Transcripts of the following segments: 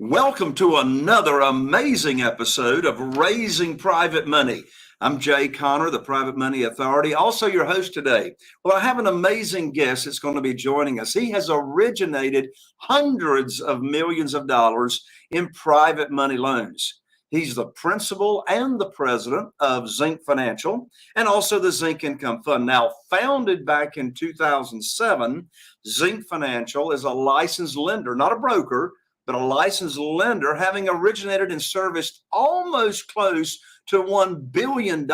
Welcome to another amazing episode of Raising Private Money. I'm Jay Conner, the Private Money Authority, also your host today. Well, I have an amazing guest that's going to be joining us. He has originated hundreds of millions of dollars in private money loans. He's the principal and the president of ZINC Financial and also the ZINC Income Fund. Now, founded back in 2007, ZINC Financial is a licensed lender, not a broker, but a licensed lender, having originated and serviced almost close to $1 billion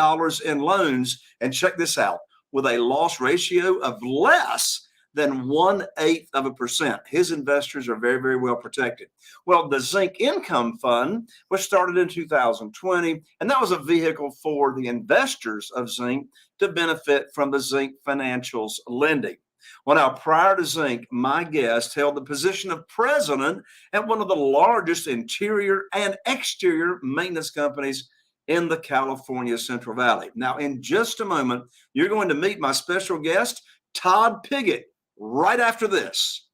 in loans. And check this out, with a loss ratio of less than 0.1%. His investors are very, very well protected. Well, the ZINC Income Fund was started in 2020, and that was a vehicle for the investors of ZINC to benefit from the ZINC Financial's lending. Well, now, prior to ZINC, my guest held the position of president at one of the largest interior and exterior maintenance companies in the California Central Valley. Now, in just a moment, you're going to meet my special guest, Todd Pigott, right after this.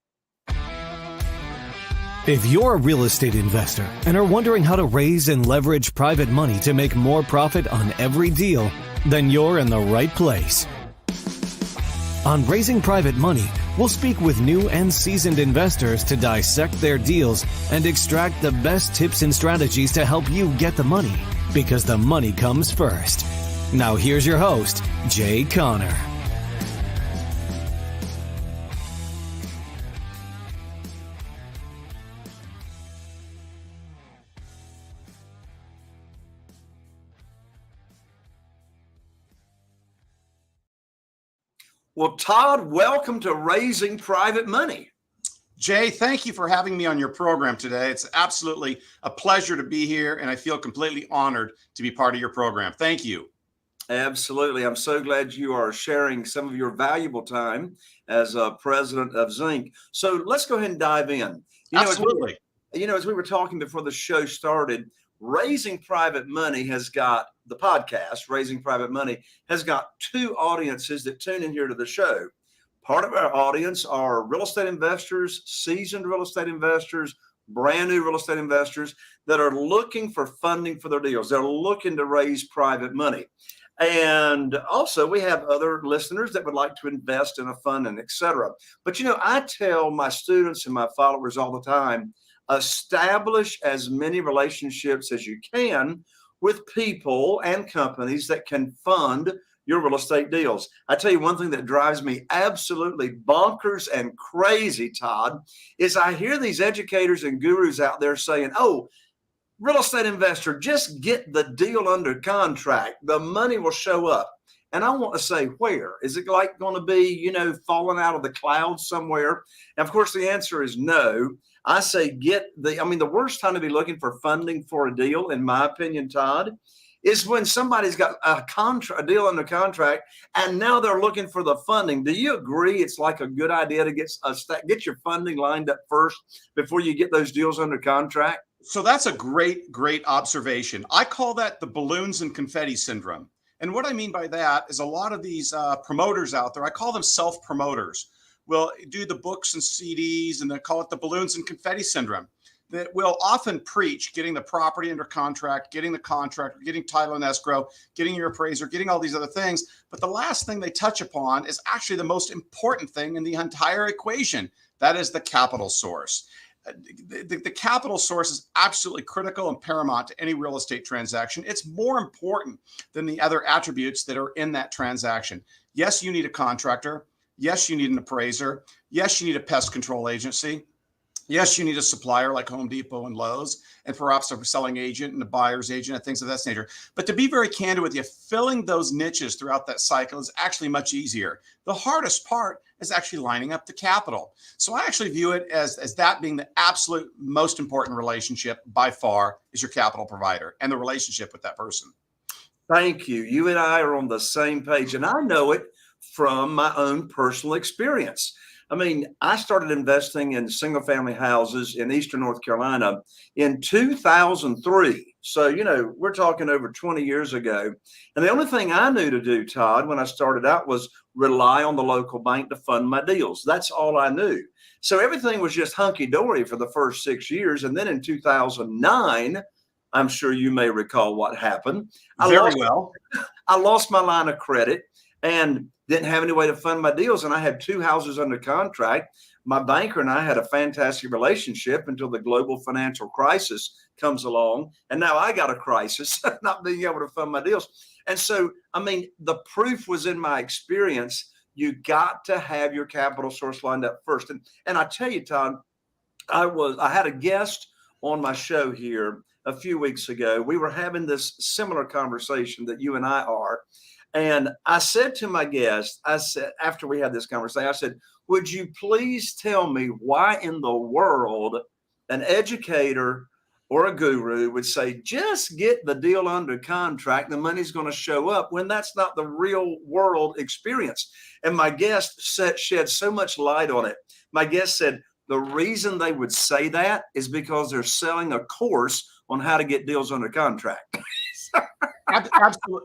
If you're a real estate investor and are wondering how to raise and leverage private money to make more profit on every deal, then you're in the right place. On Raising Private Money, we'll speak with new and seasoned investors to dissect their deals and extract the best tips and strategies to help you get the money, because the money comes first. Now here's your host, Jay Conner. Well, Todd, welcome to Raising Private Money. Jay, thank you for having me on your program today. It's absolutely a pleasure to be here, and I feel completely honored to be part of your program. Thank you. Absolutely. I'm so glad you are sharing some of your valuable time as president of ZINC. So let's go ahead and dive in. Absolutely. As we were talking before the show started, Raising Private Money has got the podcast, Raising Private Money, has got two audiences that tune in here to the show. Part of our audience are real estate investors, seasoned real estate investors, brand new real estate investors that are looking for funding for their deals. They're looking to raise private money. And also we have other listeners that would like to invest in a fund and et cetera. But, I tell my students and my followers all the time, establish as many relationships as you can with people and companies that can fund your real estate deals. I tell you, one thing that drives me absolutely bonkers and crazy, Todd, is I hear these educators and gurus out there saying, oh, real estate investor, just get the deal under contract. The money will show up. And I want to say, where? Is it like going to be, falling out of the clouds somewhere? And of course, the answer is no. I say the worst time to be looking for funding for a deal, in my opinion, Todd, is when somebody's got a deal under contract and now they're looking for the funding. Do you agree it's like a good idea to get your funding lined up first before you get those deals under contract? So that's a great, great observation. I call that the balloons and confetti syndrome. And what I mean by that is a lot of these promoters out there, I call them self-promoters, will do the books and CDs, and they call it the balloons and confetti syndrome. That will often preach getting the property under contract, getting the contract, getting title and escrow, getting your appraiser, getting all these other things. But the last thing they touch upon is actually the most important thing in the entire equation. That is the capital source. The capital source is absolutely critical and paramount to any real estate transaction. It's more important than the other attributes that are in that transaction. Yes, you need a contractor. Yes, you need an appraiser. Yes, you need a pest control agency. Yes, you need a supplier like Home Depot and Lowe's, and perhaps a selling agent and a buyer's agent and things of that nature. But to be very candid with you, filling those niches throughout that cycle is actually much easier. The hardest part is actually lining up the capital. So I actually view it as that being the absolute most important relationship by far is your capital provider and the relationship with that person. Thank you. You and I are on the same page, and I know it from my own personal experience. I started investing in single family houses in Eastern North Carolina in 2003. So, we're talking over 20 years ago. And the only thing I knew to do, Todd, when I started out was rely on the local bank to fund my deals. That's all I knew. So everything was just hunky-dory for the first 6 years. And then in 2009, I'm sure you may recall what happened. I lost my line of credit and didn't have any way to fund my deals. And I had 2 houses under contract. My banker and I had a fantastic relationship until the global financial crisis comes along. And now I got a crisis, not being able to fund my deals. And so, I mean, the proof was in my experience. You got to have your capital source lined up first. And I tell you, Todd, I had a guest on my show here a few weeks ago. We were having this similar conversation that you and I are. And I said to my guest, I said, after we had this conversation, I said, would you please tell me why in the world an educator or a guru would say, just get the deal under contract, the money's going to show up, when that's not the real world experience? And my guest shed so much light on it. My guest said, the reason they would say that is because they're selling a course on how to get deals under contract.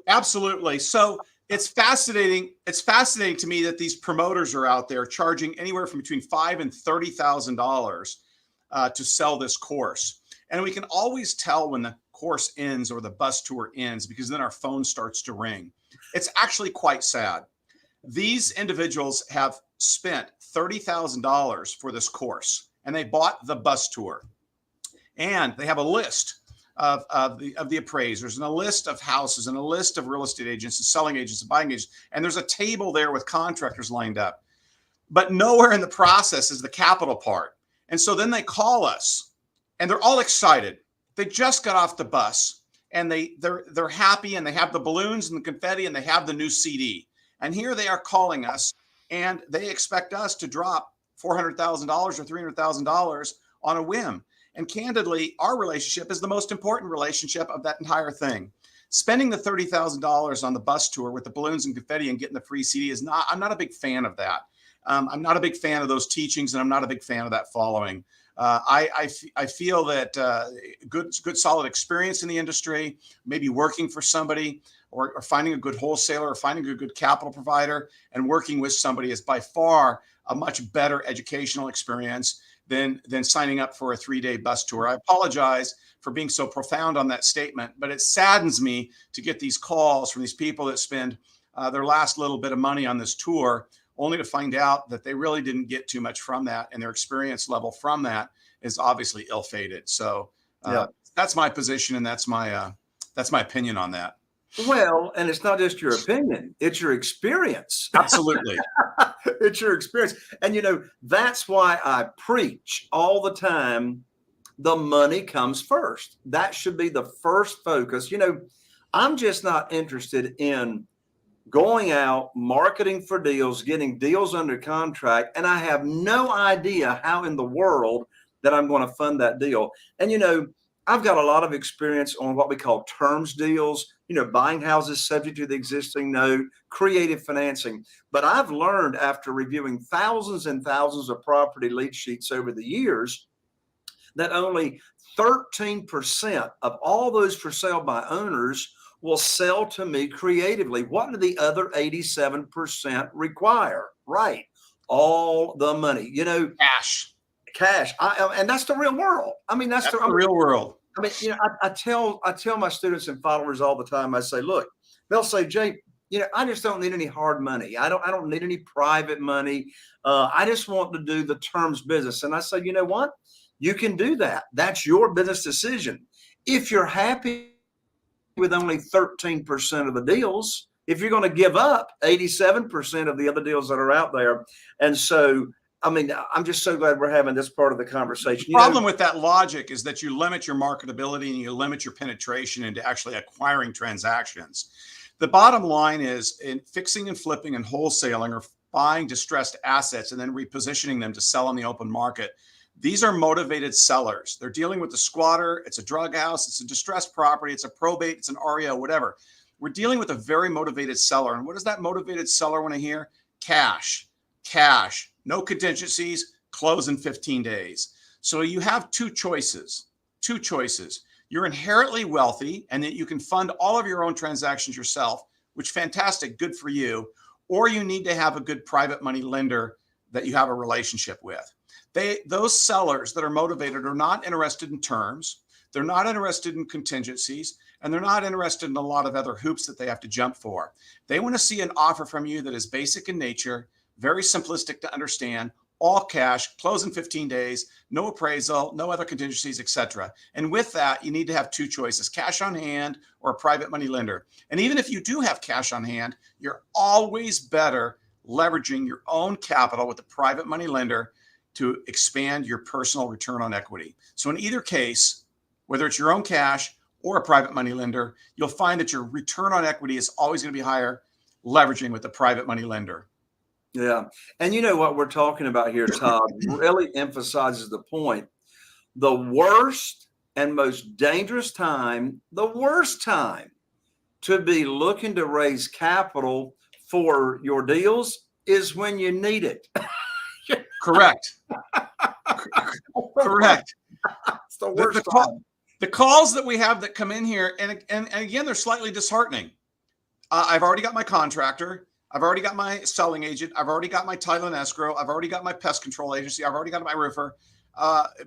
Absolutely. So it's fascinating. It's fascinating to me that these promoters are out there charging anywhere from between $5,000 and $30,000 to sell this course. And we can always tell when the course ends or the bus tour ends, because then our phone starts to ring. It's actually quite sad. These individuals have spent $30,000 for this course, and they bought the bus tour. And they have a list of the appraisers and a list of houses and a list of real estate agents and selling agents and buying agents. And there's a table there with contractors lined up. But nowhere in the process is the capital part. And so then they call us and they're all excited. They just got off the bus and they're happy, and they have the balloons and the confetti and they have the new CD. And here they are calling us, and they expect us to drop $400,000 or $300,000 on a whim. And candidly, our relationship is the most important relationship of that entire thing. Spending the $30,000 on the bus tour with the balloons and confetti and getting the free CD I'm not a big fan of that. I'm not a big fan of those teachings, and I'm not a big fan of that following. I feel that good solid experience in the industry, maybe working for somebody or finding a good wholesaler or finding a good capital provider and working with somebody is by far a much better educational experience than signing up for a 3-day bus tour. I apologize for being so profound on that statement, but it saddens me to get these calls from these people that spend their last little bit of money on this tour, only to find out that they really didn't get too much from that, and their experience level from that is obviously ill-fated. So that's my position, and that's my opinion on that. Well, and it's not just your opinion, it's your experience. Absolutely. It's your experience. And, that's why I preach all the time, the money comes first. That should be the first focus. I'm just not interested in going out, marketing for deals, getting deals under contract, and I have no idea how in the world that I'm going to fund that deal. And, I've got a lot of experience on what we call terms deals, buying houses subject to the existing note, creative financing. But I've learned, after reviewing thousands and thousands of property lead sheets over the years, that only 13% of all those for sale by owners will sell to me creatively. What do the other 87% require? Right. All the money, cash. And that's the real world. I mean, that's the real world. I mean, I tell my students and followers all the time, I say, look, they'll say, Jay, I just don't need any hard money. I don't need any private money. I just want to do the terms business. And I say, you know what? You can do that. That's your business decision. If you're happy with only 13% of the deals, if you're going to give up 87% of the other deals that are out there. And so, I mean, I'm just so glad we're having this part of the conversation. The problem with that logic is that you limit your marketability and you limit your penetration into actually acquiring transactions. The bottom line is, in fixing and flipping and wholesaling or buying distressed assets and then repositioning them to sell on the open market, these are motivated sellers. They're dealing with a squatter, it's a drug house, it's a distressed property, it's a probate, it's an REO, whatever. We're dealing with a very motivated seller. And what does that motivated seller want to hear? Cash. No contingencies, close in 15 days. So you have two choices. You're inherently wealthy and that you can fund all of your own transactions yourself, which fantastic, good for you. Or you need to have a good private money lender that you have a relationship with. Those sellers that are motivated are not interested in terms. They're not interested in contingencies, and they're not interested in a lot of other hoops that they have to jump for. They want to see an offer from you that is basic in nature, very simplistic to understand, all cash, close in 15 days, no appraisal, no other contingencies, etc. And with that, you need to have two choices: cash on hand or a private money lender. And even if you do have cash on hand, you're always better leveraging your own capital with a private money lender to expand your personal return on equity. So in either case, whether it's your own cash or a private money lender, you'll find that your return on equity is always going to be higher leveraging with a private money lender. Yeah. And you know what we're talking about here, Todd, really emphasizes the point. The worst and most dangerous time, the worst time to be looking to raise capital for your deals is when you need it. Correct. Correct. It's the worst time. The calls that we have that come in here, and again, they're slightly disheartening. I've already got my contractor. I've already got my selling agent. I've already got my title and escrow. I've already got my pest control agency. I've already got my roofer.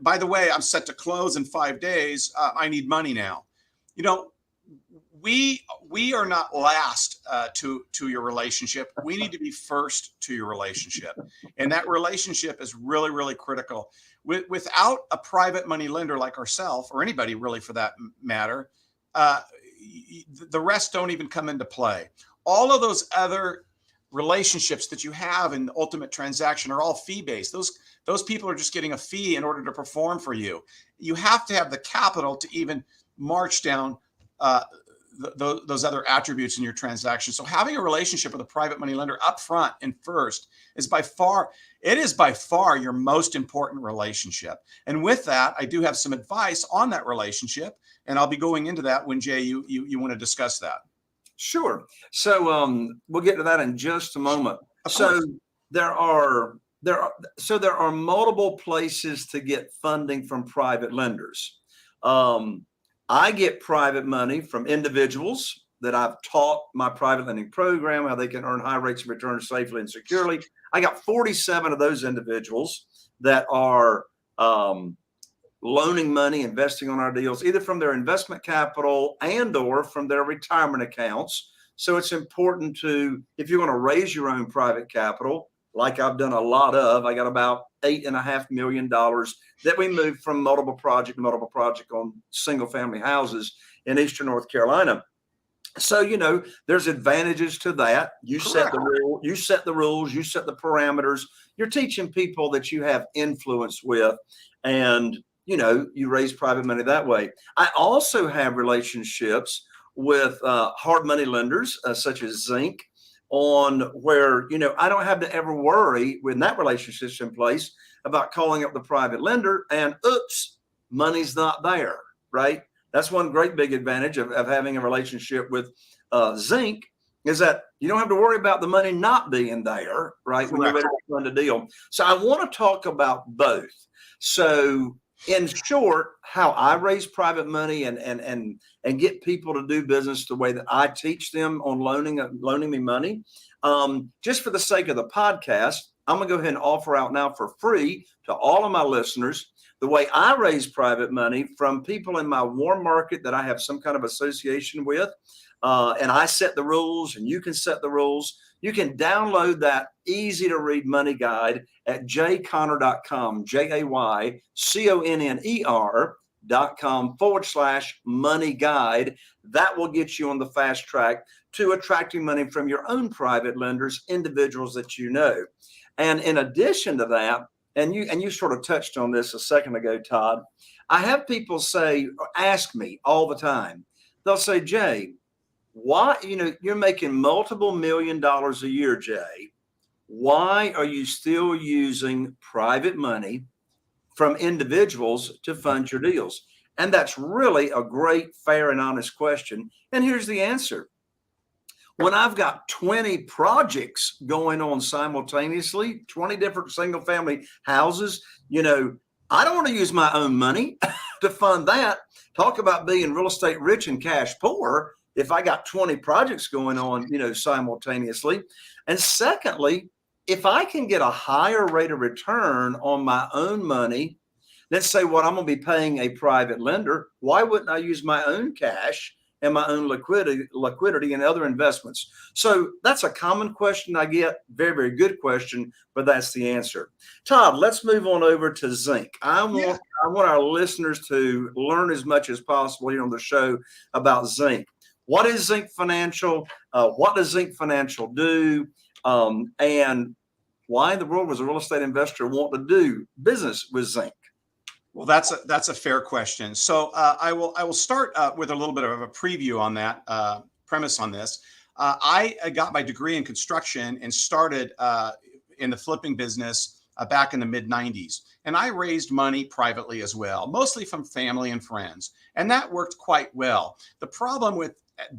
By the way, I'm set to close in 5 days. I need money now. You know, we are not last to your relationship. We need to be first to your relationship. And that relationship is really, really critical. Without a private money lender like ourselves, or anybody really for that matter, the rest don't even come into play. All of those other relationships that you have in the ultimate transaction are all fee-based. Those people are just getting a fee in order to perform for you. You have to have the capital to even march down those other attributes in your transaction. So having a relationship with a private money lender up front and first is by far your most important relationship. And with that, I do have some advice on that relationship, and I'll be going into that when Jay, you want to discuss that. Sure. So we'll get to that in just a moment. So there are multiple places to get funding from private lenders. I get private money from individuals that I've taught my private lending program, how they can earn high rates of return safely and securely. I got 47 of those individuals that are loaning money, investing on our deals, either from their investment capital and or from their retirement accounts. So it's important to, if you're going to raise your own private capital, like I've done a lot of, I got about $8.5 million that we moved from multiple project to multiple project on single family houses in Eastern North Carolina. So, you know, there's advantages to that. You set the rule, you set the rules, you set the parameters. You're teaching people that you have influence with, and, you know, you raise private money that way. I also have relationships with hard money lenders such as ZINC, on where, you know, I don't have to ever worry when that relationship's in place about calling up the private lender and oops, money's not there, right? That's one great big advantage of having a relationship with ZINC, is that you don't have to worry about the money not being there, right? When you're ready to fund a deal. So I want to talk about both. So in short, how I raise private money and get people to do business the way that I teach them on loaning me money. Just for the sake of the podcast, I'm going to go ahead and offer out now for free to all of my listeners the way I raise private money from people in my warm market that I have some kind of association with. And I set the rules, and you can set the rules. You can download that easy to read money guide at jayconner.com, JAYCONNER.com/money guide. That will get you on the fast track to attracting money from your own private lenders, individuals that you know. And in addition to that, and you sort of touched on this a second ago, Todd, I have people ask me all the time. They'll say, Jay, why, you know, you're making multiple $1 million a year, Jay. Why are you still using private money from individuals to fund your deals? And that's really a great, fair, and honest question. And here's the answer. When I've got 20 projects going on simultaneously, 20 different single family houses, you know, I don't want to use my own money to fund that. Talk about being real estate rich and cash poor if I got 20 projects going on, you know, simultaneously. And secondly, if I can get a higher rate of return on my own money, let's say what I'm going to be paying a private lender, why wouldn't I use my own cash and my own liquidity and other investments? So that's a common question I get. Very, very good question, but that's the answer. Todd, let's move on over to ZINC. I want our listeners to learn as much as possible here on the show about ZINC. What is ZINC Financial? What does ZINC Financial do? And why in the world was a real estate investor want to do business with ZINC? Well, that's a fair question. So I will start with a little bit of a preview on that premise on this. I got my degree in construction and started in the flipping business back in the mid 90s. And I raised money privately as well, mostly from family and friends. And that worked quite well. The problem with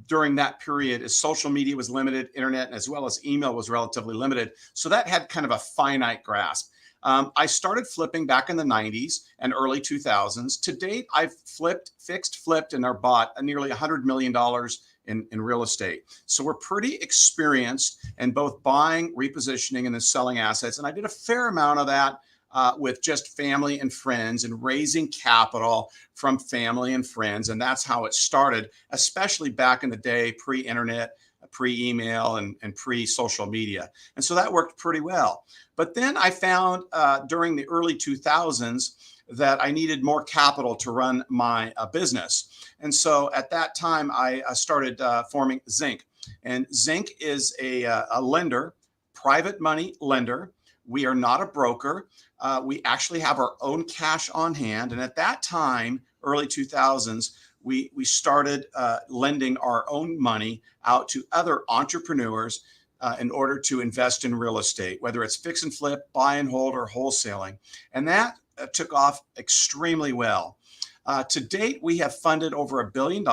during that period is social media was limited, internet, as well as email was relatively limited. So that had kind of a finite grasp. I started flipping back in the 90s and early 2000s. To date, I've flipped, and are bought nearly $100 million in real estate. So we're pretty experienced in both buying, repositioning, and then selling assets. And I did a fair amount of that with just family and friends and raising capital from family and friends. And that's how it started, especially back in the day, pre-internet, pre-email, and pre-social media. And so that worked pretty well. But then I found during the early 2000s that I needed more capital to run my business. And so at that time, I started forming ZINC. And ZINC is a lender, private money lender. We are not a broker. We actually have our own cash on hand. And at that time, early 2000s, we started lending our own money out to other entrepreneurs in order to invest in real estate, whether it's fix and flip, buy and hold, or wholesaling. And that took off extremely well. To date, we have funded over $1 billion.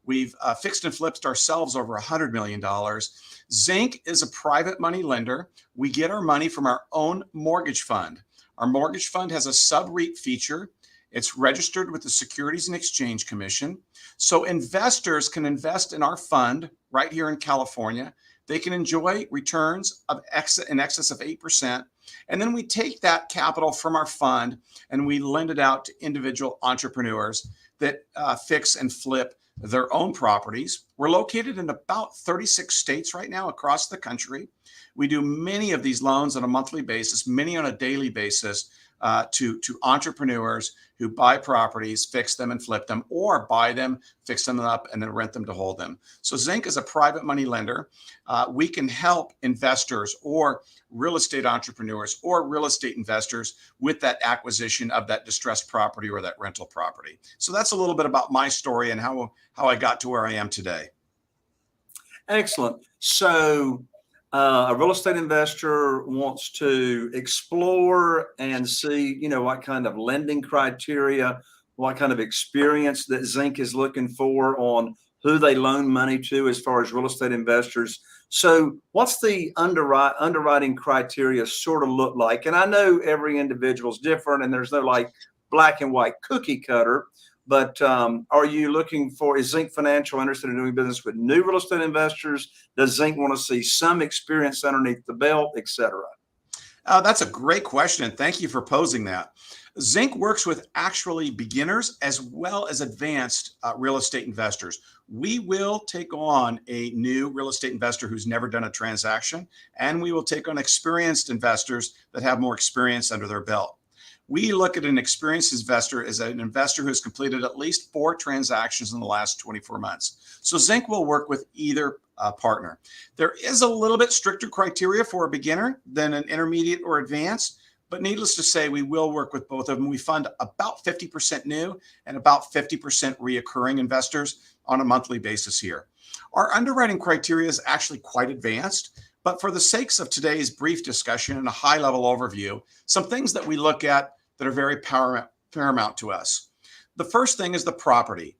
We've fixed and flipped ourselves over $100 million. ZINC is a private money lender. We get our money from our own mortgage fund. Our mortgage fund has a sub-REIT feature. It's registered with the Securities and Exchange Commission. So investors can invest in our fund right here in California. They can enjoy returns in excess of 8%. And then we take that capital from our fund and we lend it out to individual entrepreneurs that fix and flip their own properties. We're located in about 36 states right now across the country. We do many of these loans on a monthly basis, many on a daily basis to entrepreneurs who buy properties, fix them and flip them, or buy them, fix them up, and then rent them to hold them. So ZINC is a private money lender. We can help investors or real estate entrepreneurs or real estate investors with that acquisition of that distressed property or that rental property. So that's a little bit about my story and how I got to where I am today. Excellent. So a real estate investor wants to explore and see, what kind of lending criteria, what kind of experience that ZINC is looking for on who they loan money to as far as real estate investors. So what's the underwriting criteria sort of look like? And I know every individual is different and there's no like black and white cookie cutter, but are you looking for, is ZINC Financial interested in doing business with new real estate investors? Does ZINC want to see some experience underneath the belt, et cetera? That's a great question. And thank you for posing that. ZINC works with actually beginners as well as advanced real estate investors. We will take on a new real estate investor who's never done a transaction, and we will take on experienced investors that have more experience under their belt. We look at an experienced investor as an investor who has completed at least 4 transactions in the last 24 months. So ZINC will work with either partner. There is a little bit stricter criteria for a beginner than an intermediate or advanced, but needless to say, we will work with both of them. We fund about 50% new and about 50% reoccurring investors on a monthly basis here. Our underwriting criteria is actually quite advanced, but for the sakes of today's brief discussion and a high-level overview, some things that we look at that are very paramount to us. The first thing is the property.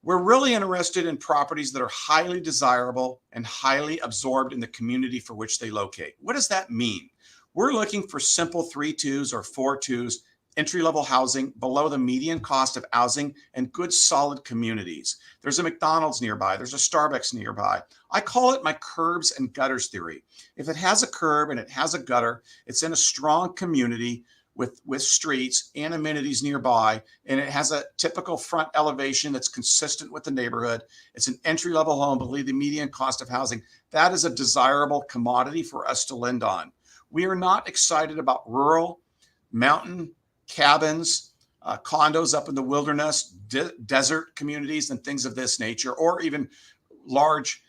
We're really interested in properties that are highly desirable and highly absorbed in the community for which they locate. What does that mean? We're looking for simple 3-2s or 4-2s entry-level housing below the median cost of housing, and good solid communities. There's a McDonald's nearby. There's a Starbucks nearby. I call it my curbs and gutters theory. If it has a curb and it has a gutter, it's in a strong community with streets and amenities nearby, and it has a typical front elevation that's consistent with the neighborhood. It's an entry-level home below the median cost of housing. That is a desirable commodity for us to lend on. We are not excited about rural, mountain, cabins, condos up in the wilderness, desert communities and things of this nature, or even large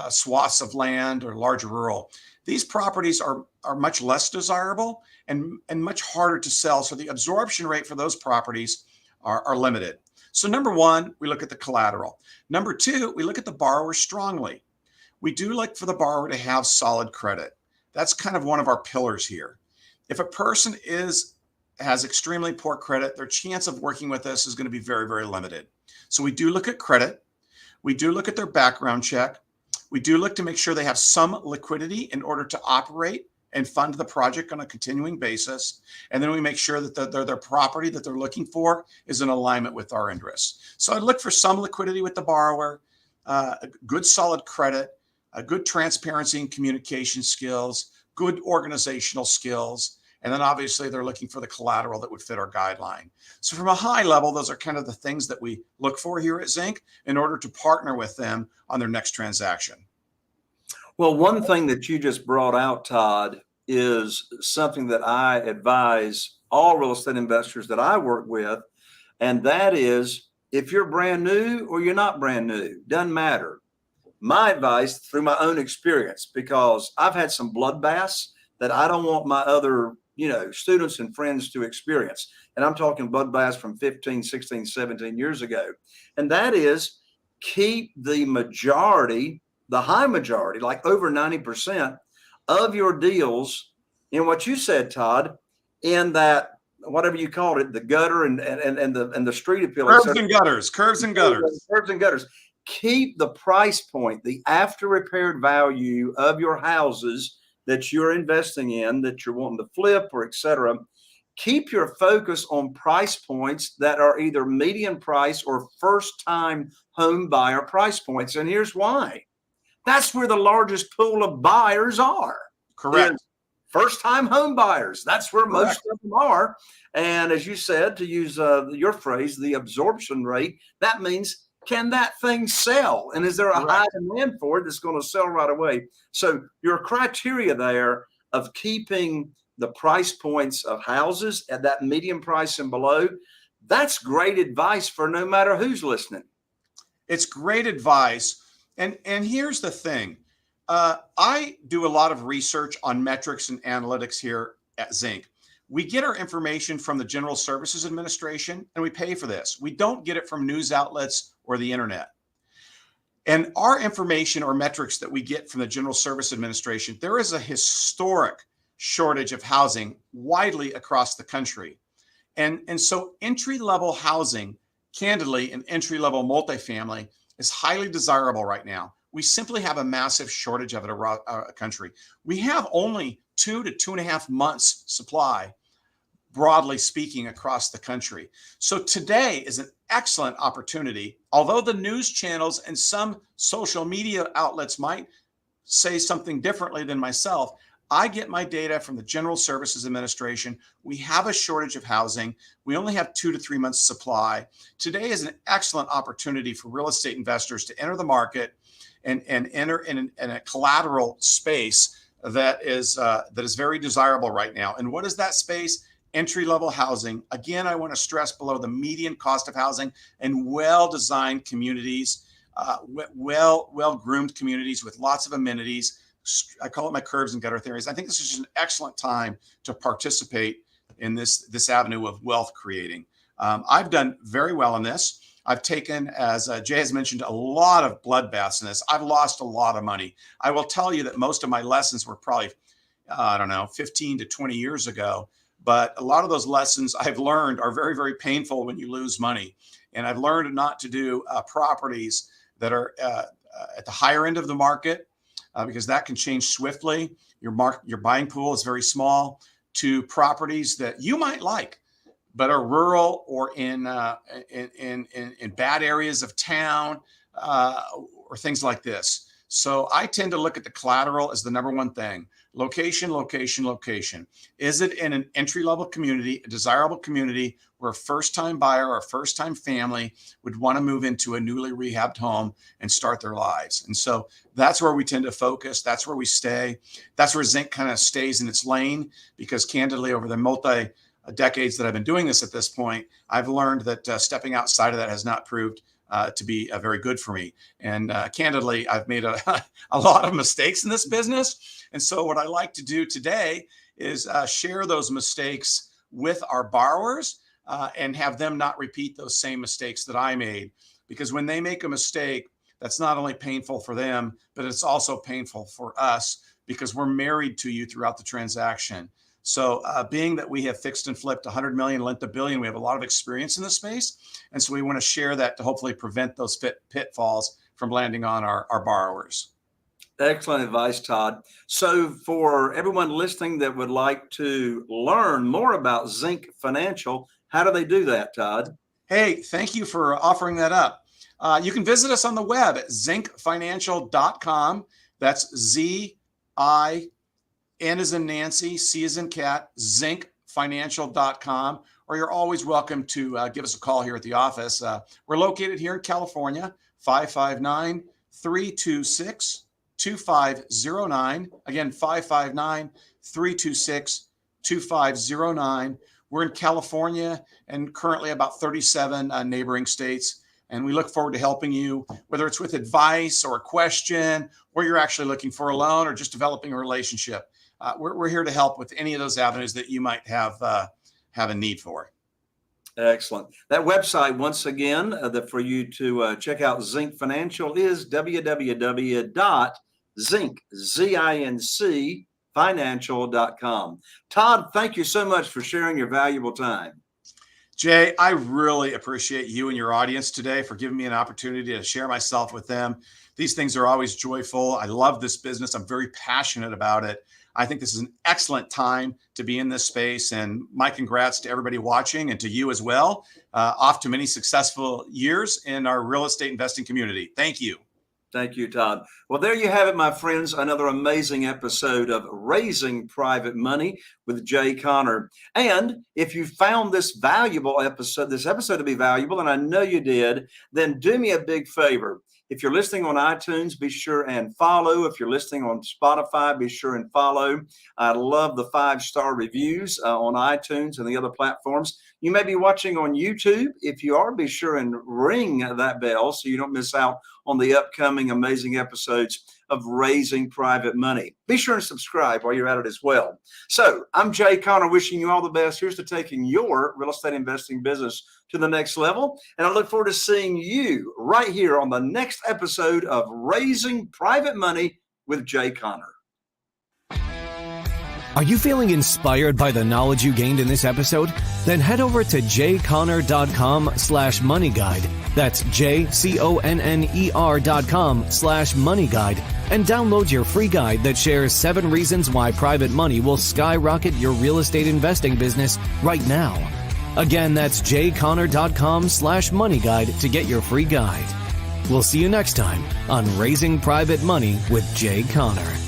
swaths of land or large rural. These properties are much less desirable and much harder to sell. So the absorption rate for those properties are limited. So number one, we look at the collateral. Number two, we look at the borrower strongly. We do like for the borrower to have solid credit. That's kind of one of our pillars here. If a person has extremely poor credit, their chance of working with us is going to be very, very limited. So we do look at credit. We do look at their background check. We do look to make sure they have some liquidity in order to operate and fund the project on a continuing basis. And then we make sure that their property that they're looking for is in alignment with our interests. So I'd look for some liquidity with the borrower, good solid credit, a good transparency and communication skills, good organizational skills, and then obviously they're looking for the collateral that would fit our guideline. So from a high level, those are kind of the things that we look for here at ZINC in order to partner with them on their next transaction. Well, one thing that you just brought out, Todd, is something that I advise all real estate investors that I work with, and that is if you're brand new or you're not brand new, doesn't matter. My advice through my own experience, because I've had some bloodbaths that I don't want my other, students and friends to experience. And I'm talking bloodbaths from 15, 16, 17 years ago. And that is keep the majority, the high majority, like over 90% of your deals in what you said, Todd, in that, whatever you called it, the gutter and the street appeal. Curves and gutters. Curves and gutters. Keep the price point, the after repaired value of your houses that you're investing in, that you're wanting to flip or et cetera. Keep your focus on price points that are either median price or first time home buyer price points. And here's why. That's where the largest pool of buyers are. Correct. First time home buyers. That's where most of them are. And as you said, to use your phrase, the absorption rate, that means, can that thing sell? And is there a high demand for it that's going to sell right away? So your criteria there of keeping the price points of houses at that medium price and below, that's great advice for no matter who's listening. It's great advice. And here's the thing. I do a lot of research on metrics and analytics here at ZINC. We get our information from the General Services Administration, and we pay for this. We don't get it from news outlets or the internet. And our information or metrics that we get from the General Service Administration, there is a historic shortage of housing widely across the country. And so entry-level housing, candidly, and entry-level multifamily is highly desirable right now. We simply have a massive shortage of it around our country. We have only 2 to 2.5 months supply, broadly speaking, across the country. So today is an excellent opportunity. Although the news channels and some social media outlets might say something differently than myself, I get my data from the General Services Administration. We have a shortage of housing. We only have 2 to 3 months supply. Today is an excellent opportunity for real estate investors to enter the market and enter in a collateral space that is very desirable right now. And what is that space? Entry-level housing. Again, I want to stress below the median cost of housing and well-designed communities, well-groomed communities with lots of amenities. I call it my curves and gutter theories. I think this is just an excellent time to participate in this avenue of wealth creating. I've done very well in this. I've taken, as Jay has mentioned, a lot of bloodbaths in this. I've lost a lot of money. I will tell you that most of my lessons were probably, 15 to 20 years ago. But a lot of those lessons I've learned are very, very painful when you lose money. And I've learned not to do properties that are at the higher end of the market because that can change swiftly. Your buying pool is very small, to properties that you might like, but are rural or in bad areas of town or things like this. So I tend to look at the collateral as the number one thing. Location, location, location. Is it in an entry-level community, a desirable community where a first-time buyer or a first-time family would want to move into a newly rehabbed home and start their lives? And so that's where we tend to focus. That's where we stay. That's where ZINC kind of stays in its lane, because candidly, over the decades that I've been doing this at this point, I've learned that stepping outside of that has not proved to be very good for me. And candidly, I've made a lot of mistakes in this business. And so what I like to do today is share those mistakes with our borrowers and have them not repeat those same mistakes that I made. Because when they make a mistake, that's not only painful for them, but it's also painful for us, because we're married to you throughout the transaction. So being that we have fixed and flipped 100 million, lent $1 billion, we have a lot of experience in this space. And so we want to share that to hopefully prevent those pitfalls from landing on our borrowers. Excellent advice, Todd. So for everyone listening that would like to learn more about ZINC Financial, how do they do that, Todd? Hey, thank you for offering that up. You can visit us on the web at zincfinancial.com. That's Z-I-N as in Nancy, C as in cat, zincfinancial.com. Or you're always welcome to give us a call here at the office. We're located here in California, 559-326-2509. Again, 559-326-2509. We're in California and currently about 37 neighboring states. And we look forward to helping you, whether it's with advice or a question, or you're actually looking for a loan or just developing a relationship. We're here to help with any of those avenues that you might have a need for. Excellent. That website, once again, for you to check out ZINC Financial is www.zincfinancial.com. Todd, thank you so much for sharing your valuable time. Jay, I really appreciate you and your audience today for giving me an opportunity to share myself with them. These things are always joyful. I love this business. I'm very passionate about it. I think this is an excellent time to be in this space, and my congrats to everybody watching and to you as well. Off to many successful years in our real estate investing community. Thank you. Thank you, Todd. Well, there you have it, my friends. Another amazing episode of Raising Private Money with Jay Conner. And if you found this episode to be valuable, and I know you did, then do me a big favor. If you're listening on iTunes, be sure and follow. If you're listening on Spotify, be sure and follow. I love the 5-star reviews on iTunes and the other platforms. You may be watching on YouTube. If you are, be sure and ring that bell so you don't miss out on the upcoming amazing episodes of Raising Private Money. Be sure and subscribe while you're at it as well. So I'm Jay Conner, wishing you all the best. Here's to taking your real estate investing business to the next level. And I look forward to seeing you right here on the next episode of Raising Private Money with Jay Conner. Are you feeling inspired by the knowledge you gained in this episode? Then head over to jconner.com/moneyguide. That's jconner.com/moneyguide and download your free guide that shares 7 reasons why private money will skyrocket your real estate investing business right now. Again, that's jconner.com/moneyguide to get your free guide. We'll see you next time on Raising Private Money with Jay Conner.